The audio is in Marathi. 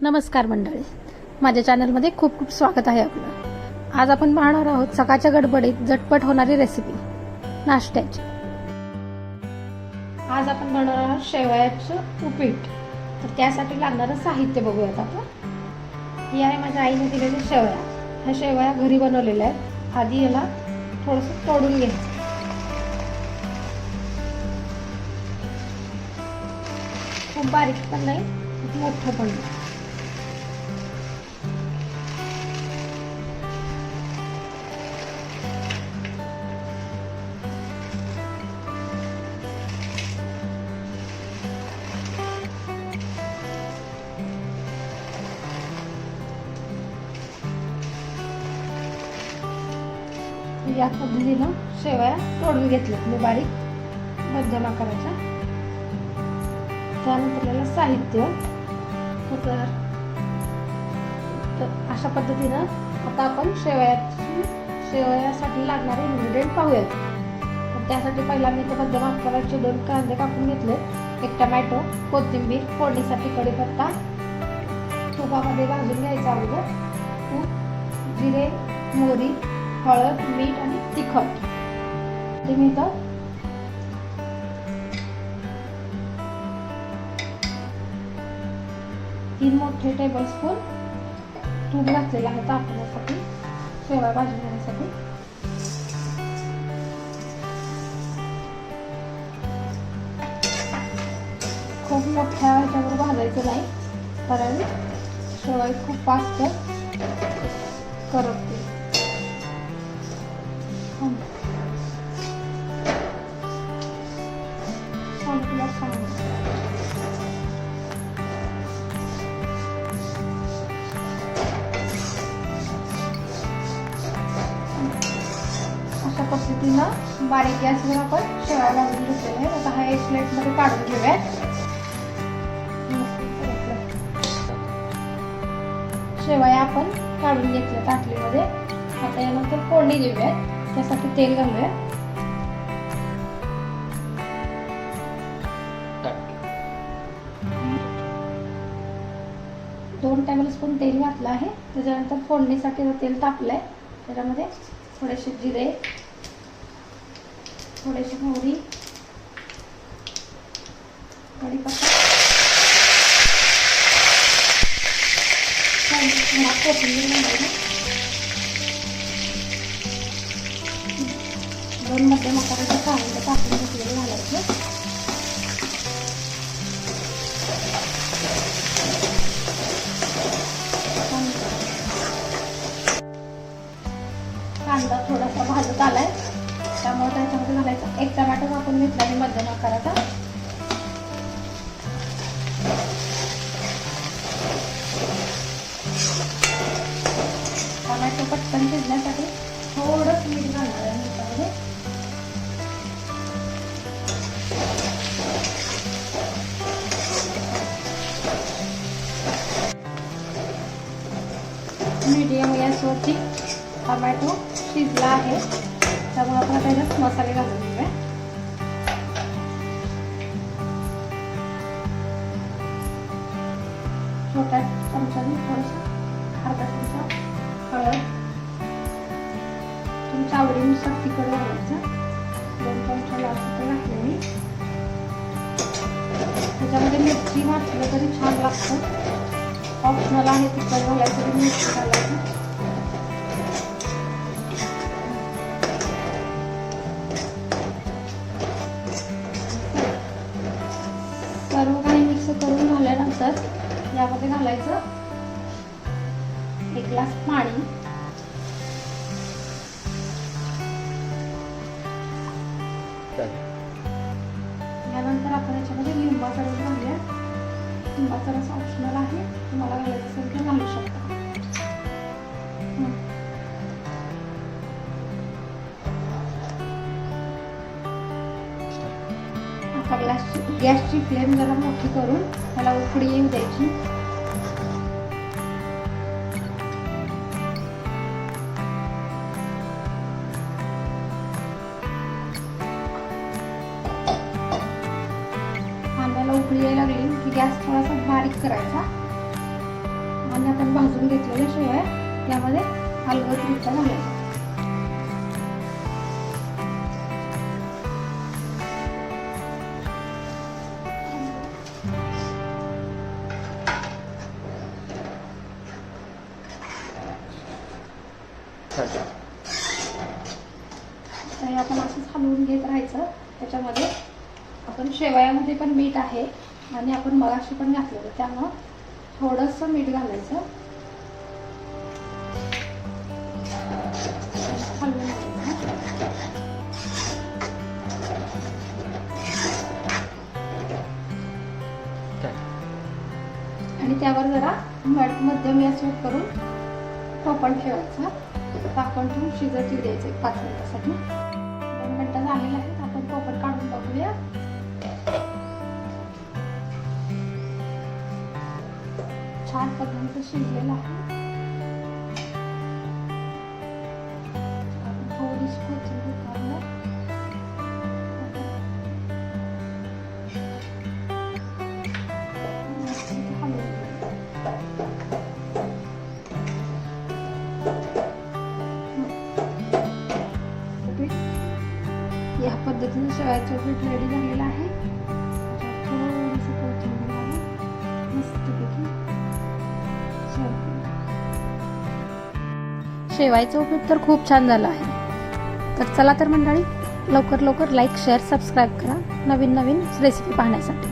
नमस्कार मंडळी, माझ्या चॅनलमध्ये खूप खूप स्वागत आहे आपलं। आज आपण पाहणार आहोत सकाळच्या गडबडीत झटपट होणारी रेसिपी नाश्त्याची। आज आपण बनवणार आहोत शेवयाचं उपीट। तर त्यासाठी लागणारं साहित्य बघूयात आपण। ही आहे माझ्या आईने दिलेली शेवया। ह्या शेवया घरी बनवलेल्या आहेत। आधी याला थोडंसं तोडून घ्यायचं, खूप बारीक पण नाही खूप मोठं पण नाही। या पद्धतीनं शेवया तोडून घेतल्यात मी बारीक मध्यम आकाराच्या। त्यानंतर याला साहित्य तर अशा पद्धतीनं आता आपण शेवयासाठी लागणारे इन्ग्रेडियंट पाहूयात। तर त्यासाठी पहिला मी इथे मध्यम आकाराचे 2 कांदे कापून घेतले, 1 टोमॅटो, कोथिंबीर, फोडणीसाठी कढीपत्ता, तुपामध्ये भाजून घ्यायचा अगोदर। तूप, जिरे, मोहरी, हळद, मीठ आणि तिखट। ते मी इथं 3 मोठे टेबलस्पून तूप घातलेलं आहे तापवण्यासाठी, शेवया भाजून घेण्यासाठी। खूप मोठ्या ह्याच्यावर भाजायचं नाही, कारण शेवया खूप फास्ट करपते। अशा पद्धतीनं बारीक गॅसवर आपण शेवया भाजून घेतलेल्या आहे। आता हा एक प्लेटमध्ये काढून घेऊया। शेवया आपण काढून घेतल्या ताटलीमध्ये। आता यानंतर फोडणी देऊया। त्यासाठी तेल घालूया। 2 टेबलस्पून तेल घातलं आहे। त्याच्यानंतर फोडणीसाठी तेल तापलंय, त्याच्यामध्ये थोडेसे जिरे, थोडीशी मोहरी, कढीपत्ता, कोथिंबीर घालायची, 2 मध्यम आकाराचे कांदे कापून घेतलेले घालायचे। कांदा थोडासा भाजत आलाय, त्यामुळे त्याच्यामध्ये घालायचा 1 टोमॅटो कापून घेतला आहे मध्यम आकाराचा। टोमॅटो पटकन शिजण्यासाठी थोडंच मीठ घालणार आहे त्यामध्ये। मीडियम गॅसवरती टोमॅटो शिजला आहे, त्यामुळे आपण त्याच्यात मसाले घालून घेऊया। छोट्या चमच्याने थोडंसं अर्धा चमचा हळद, तुमच्या आवडीनुसार तिखट घालायचं। 2 चमचा लाल तिखट घातले मी। त्याच्यामध्ये मिरची घातलं तरी छान लागतं, ऑप्शनल आहे तिखट घालायचं तरी मिरची घालायचं। सर्व काही मिक्स करून झाल्यानंतर यामध्ये घालायचं 1 ग्लास पाणी। यानंतर आपण याच्यामध्ये लिंबाचा रस घालूया। लिंबाचा रस ऑप्शनल आहे, तुम्हाला घालायचं असेल तर घालू शकता। आता गॅसची फ्लेम जरा मोठी करून त्याला उकळी येऊ द्यायची। कांद्याला उकळी यायला लागली की गॅस थोडासा बारीक करायचा। आणि आपण भाजून घेतलेल्या शेवया यामध्ये अलगदरित्या घालायच्या. तर आपण असंच हलवून घेत राहायचं. त्याच्यामध्ये आपण शेवयामध्ये पण मीठ आहे आणि आपण मगाशी पण घातलेलं, त्यामुळं थोडंसं मीठ घालायचं. हलवून घ्यायचं. आणि त्यावर जरा मध्यम गॅसवर करून टोपण ठेवायचं. झाकण ठेवून शिजत येऊ द्यायचं 5 मिनिटासाठी. 2 मिनिटं झालेलं आहे. आपण टोपण काढून बघूया. छान पद्धतीने शिजलेलं आहे. थोडीशी कोथिंबीर घालूया. या पद्धतीने शेवयाचं पीठ रेडी झालेलं आहे. थोडीशी कोथिंबीर घालून मस्तपैकी शेवयाचं उपीट तर खूप छान झालं आहे. तर चला तर मंडळी, लवकर लाईक, शेअर, सबस्क्राईब करा नवीन रेसिपी पाहण्यासाठी.